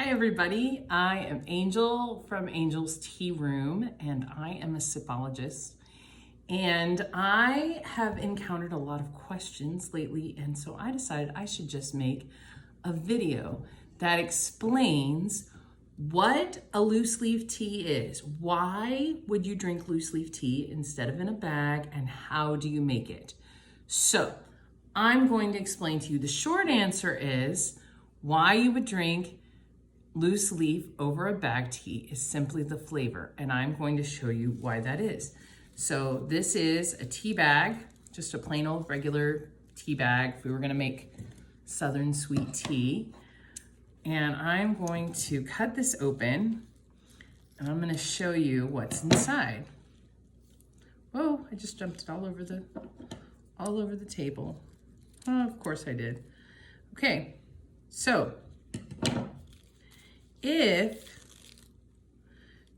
Hi everybody, I am Angel from Angel's Tea Room and I am a sipologist, and I have encountered a lot of questions lately, and so I decided I should just make a video that explains what a loose leaf tea is. Why would you drink loose leaf tea instead of in a bag, and how do you make it? So I'm going to explain to you. The short answer is why you would drink loose leaf over a bag tea is simply the flavor, and I'm going to show you why that is. So this is a tea bag, just a plain old regular tea bag if we were going to make Southern sweet tea. And I'm going to cut this open and I'm going to show you what's inside. Whoa, I just jumped it all over the table. Oh, of course I did. Okay, so if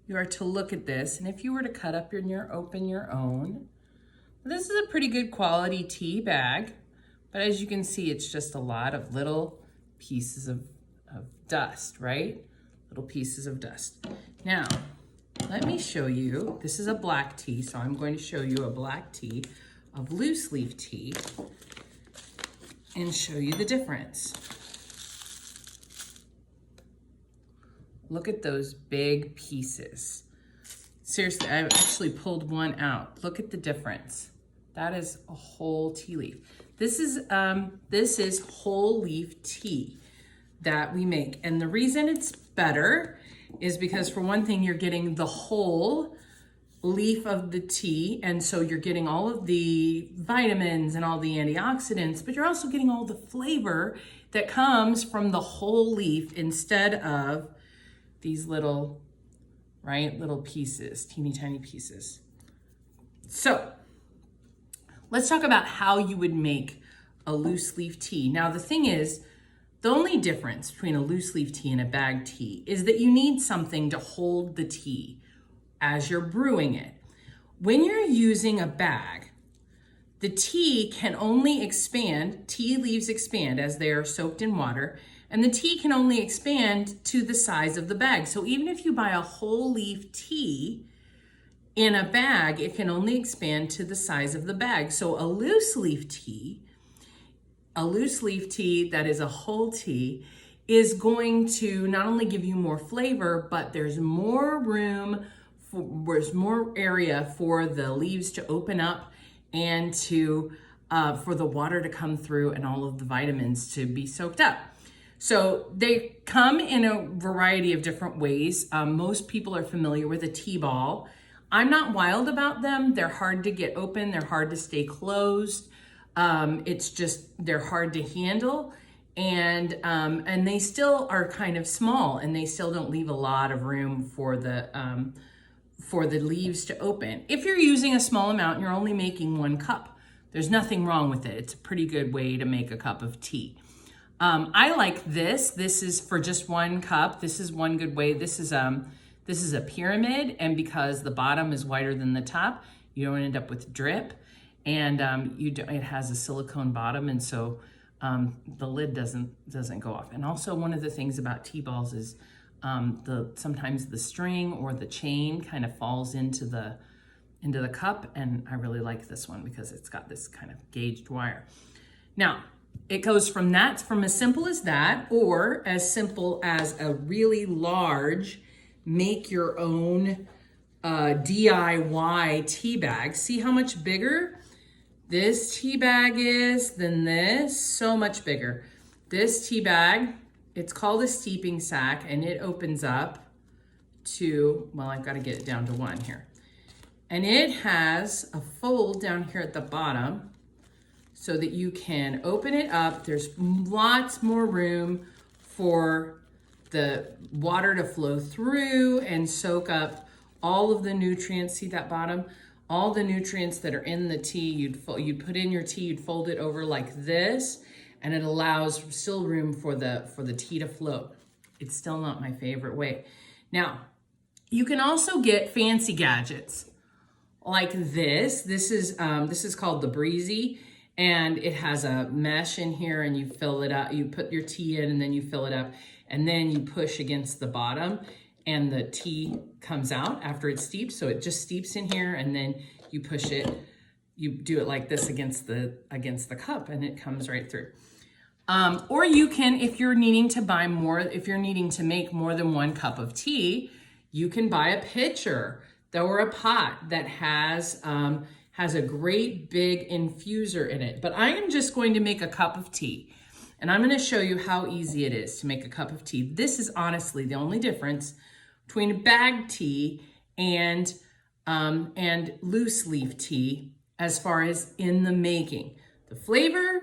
you are to look at this, and if you were to cut up open your own, this is a pretty good quality tea bag, but as you can see, it's just a lot of little pieces of dust, right? Little pieces of dust. Now, let me show you, this is a black tea, so I'm going to show you a black tea of loose leaf tea and show you the difference. Look at those big pieces. Seriously, I actually pulled one out. Look at the difference. That is a whole tea leaf. This is whole leaf tea that we make. And the reason it's better is because, for one thing, you're getting the whole leaf of the tea, and so you're getting all of the vitamins and all the antioxidants, but you're also getting all the flavor that comes from the whole leaf instead of these little, little pieces, teeny tiny pieces. So let's talk about how you would make a loose leaf tea. Now, the thing is, the only difference between a loose leaf tea and a bag tea is that you need something to hold the tea as you're brewing it. When you're using a bag, the tea can only expand, tea leaves expand as they are soaked in water, and the tea can only expand to the size of the bag. So even if you buy a whole leaf tea in a bag, it can only expand to the size of the bag. So a loose leaf tea that is a whole tea is going to not only give you more flavor, but there's more room, there's more area for the leaves to open up and to for the water to come through and all of the vitamins to be soaked up. So they come in a variety of different ways. Most people are familiar with a tea ball. I'm not wild about them. They're hard to get open. They're hard to stay closed. They're hard to handle. And they still are kind of small, and they still don't leave a lot of room for the leaves to open. If you're using a small amount and you're only making 1 cup, there's nothing wrong with it. It's a pretty good way to make a cup of tea. I like this. This is for just 1 cup. This is one good way. This is a pyramid, and because the bottom is wider than the top, you don't end up with drip, and it has a silicone bottom, and so the lid doesn't go off. And also, one of the things about tea balls is sometimes the string or the chain kind of falls into the cup, and I really like this one because it's got this kind of gauged wire. Now, it goes from as simple as that, or as simple as a really large, make your own DIY tea bag. See how much bigger this tea bag is than this? So much bigger. This tea bag, it's called a steeping sack, and it opens up to, well, I've got to get it down to 1 here. And it has a fold down here at the bottom so that you can open it up. There's lots more room for the water to flow through and soak up all of the nutrients. See that bottom? All the nutrients that are in the tea, you'd put in your tea, you'd fold it over like this, and it allows still room for the tea to float. It's still not my favorite way. Now, you can also get fancy gadgets like this. This is called the Breezy, and it has a mesh in here, and you fill it up. You put your tea in, and then you fill it up. and then you push against the bottom and the tea comes out after it's steeped. So it just steeps in here, and then you push it, you do it like this against the cup, and it comes right through. Or you can, if you're needing to buy more, if you're needing to make more than 1 cup of tea, you can buy a pitcher or a pot that has a great big infuser in it. But I am just going to make a cup of tea, and I'm going to show you how easy it is to make a cup of tea. This is honestly the only difference between bagged tea and loose leaf tea as far as in the making. The flavor,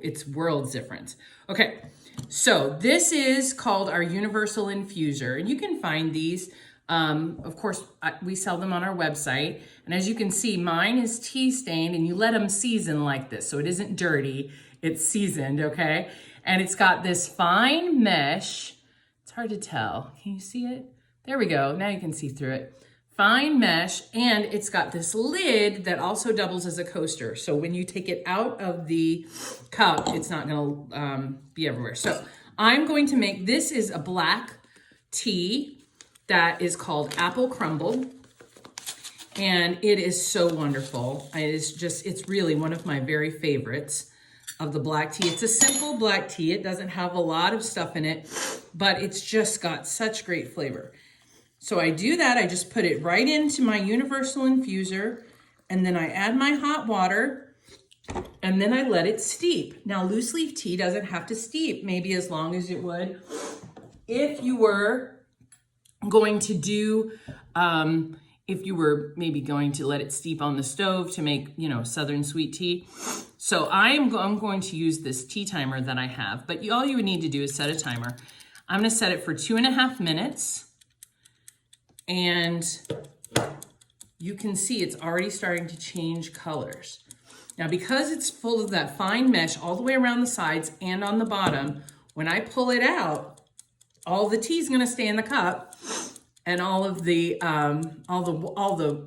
it's worlds different. Okay, so this is called our universal infuser, and you can find these. Of course, we sell them on our website, and as you can see, mine is tea stained, and you let them season like this, so it isn't dirty, it's seasoned, okay? And it's got this fine mesh. It's hard to tell. Can you see it? There we go. Now you can see through it. Fine mesh, and it's got this lid that also doubles as a coaster. So when you take it out of the cup, it's not gonna be everywhere. So I'm going to make, this is a black tea that is called Apple Crumble. And it is so wonderful. It's really one of my very favorites of the black tea. It's a simple black tea. It doesn't have a lot of stuff in it, but it's just got such great flavor. So I do that, I just put it right into my universal infuser, and then I add my hot water, and then I let it steep. Now, loose leaf tea doesn't have to steep maybe as long as it would if you were going to do, if you were maybe going to let it steep on the stove to make, Southern sweet tea. So I'm going to use this tea timer that I have, but all you would need to do is set a timer. I'm gonna set it for 2.5 minutes. And you can see it's already starting to change colors. Now, because it's full of that fine mesh all the way around the sides and on the bottom, when I pull it out, all the tea is going to stay in the cup, and all the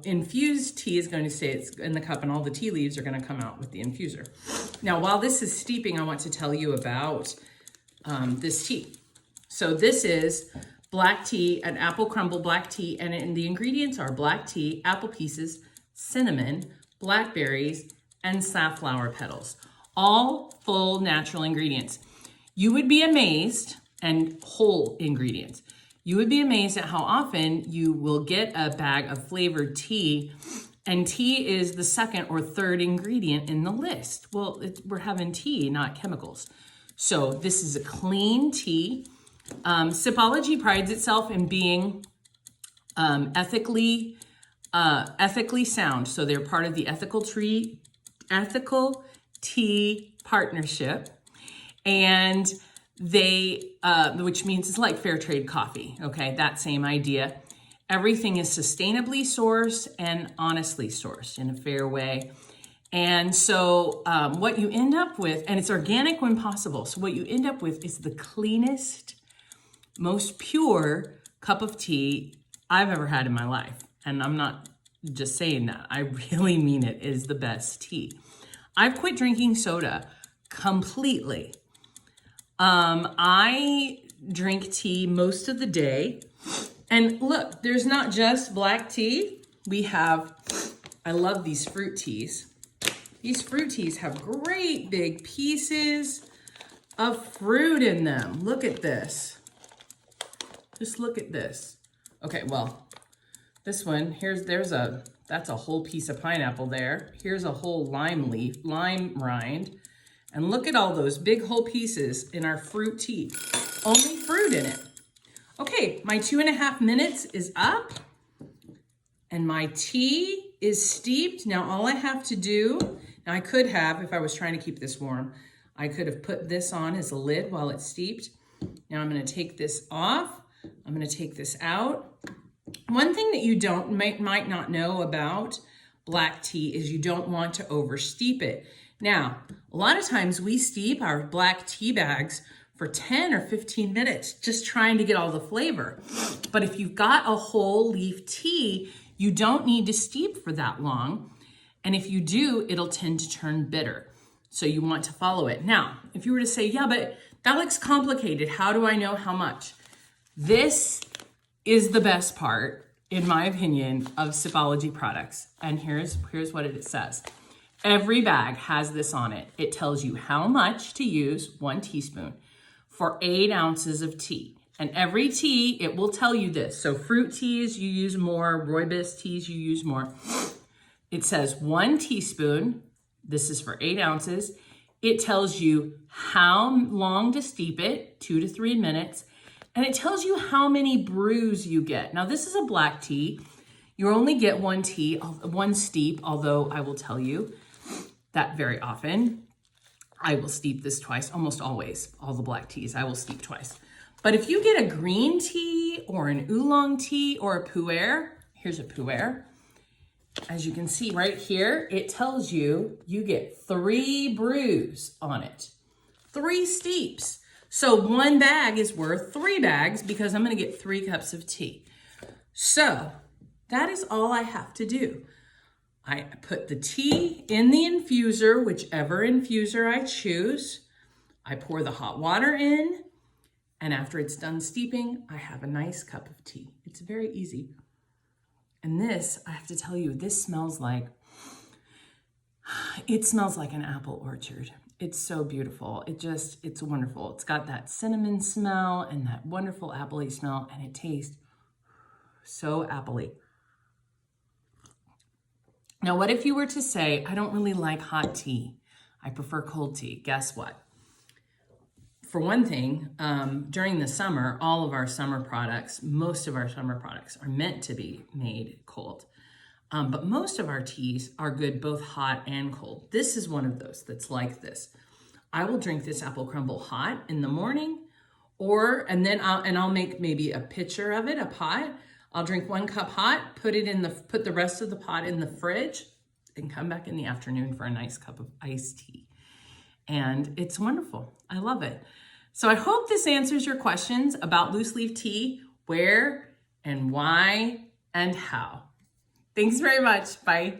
infused tea is going to stay in the cup, and all the tea leaves are going to come out with the infuser. Now, while this is steeping, I want to tell you about this tea. So this is black tea, an apple crumble black tea, and the ingredients are black tea, apple pieces, cinnamon, blackberries, and safflower petals. All full natural ingredients. You would be amazed, and whole ingredients. You would be amazed at how often you will get a bag of flavored tea, and tea is the second or third ingredient in the list. Well, we're having tea, not chemicals. So this is a clean tea. Sipology prides itself in being ethically sound. So they're part of the Ethical Tea Partnership, and they, which means it's like fair trade coffee. Okay, that same idea. Everything is sustainably sourced and honestly sourced in a fair way. And so what you end up with, and it's organic when possible. So what you end up with is the cleanest, most pure cup of tea I've ever had in my life. And I'm not just saying that. I really mean it is the best tea. I've quit drinking soda completely. I drink tea most of the day. And look, there's not just black tea. I love these fruit teas. These fruit teas have great big pieces of fruit in them. Look at this. Just look at this. Okay, well, this one, that's a whole piece of pineapple there. Here's a whole lime rind. And look at all those big whole pieces in our fruit tea. Only fruit in it. Okay, my 2.5 minutes is up, and my tea is steeped. Now all I have to do, now I could have, if I was trying to keep this warm, I could have put this on as a lid while it's steeped. Now I'm gonna take this off. I'm gonna take this out. One thing that you might not know about black tea is you don't want to over steep it. Now, a lot of times we steep our black tea bags for 10 or 15 minutes, just trying to get all the flavor. But if you've got a whole leaf tea, you don't need to steep for that long. And if you do, it'll tend to turn bitter. So you want to follow it. Now, if you were to say, yeah, but That looks complicated. How do I know how much? This is the best part, in my opinion, of Sipology products. And here's what it says. Every bag has this on it. It tells you how much to use, 1 teaspoon, for 8 ounces of tea. And every tea, it will tell you this. So fruit teas, you use more. Rooibos teas, you use more. It says 1 teaspoon. This is for 8 ounces. It tells you how long to steep it, 2 to 3 minutes. And it tells you how many brews you get. Now, this is a black tea. You only get 1 steep, although I will tell you that very often I will steep this twice, almost always. All the black teas, I will steep twice. But if you get a green tea or an oolong tea or a pu'er, here's a pu'er. As you can see right here, it tells you you get 3 brews on it, 3 steeps. So 1 bag is worth 3 bags because I'm gonna get 3 cups of tea. So that is all I have to do. I put the tea in the infuser, whichever infuser I choose. I pour the hot water in. And after it's done steeping, I have a nice cup of tea. It's very easy. And this, I have to tell you, this smells like, it smells like an apple orchard. It's so beautiful. It's wonderful. It's got that cinnamon smell and that wonderful appley smell, and it tastes so appley. Now, what if you were to say, I don't really like hot tea. I prefer cold tea. Guess what? For one thing, during the summer, all of our summer products, most of our summer products are meant to be made cold. But most of our teas are good both hot and cold. This is one of those that's like this. I will drink this apple crumble hot in the morning, and I'll make maybe a pitcher of it, a pot. I'll drink 1 cup hot, put the rest of the pot in the fridge, and come back in the afternoon for a nice cup of iced tea. And it's wonderful. I love it. So I hope this answers your questions about loose leaf tea, where and why and how. Thanks very much. Bye.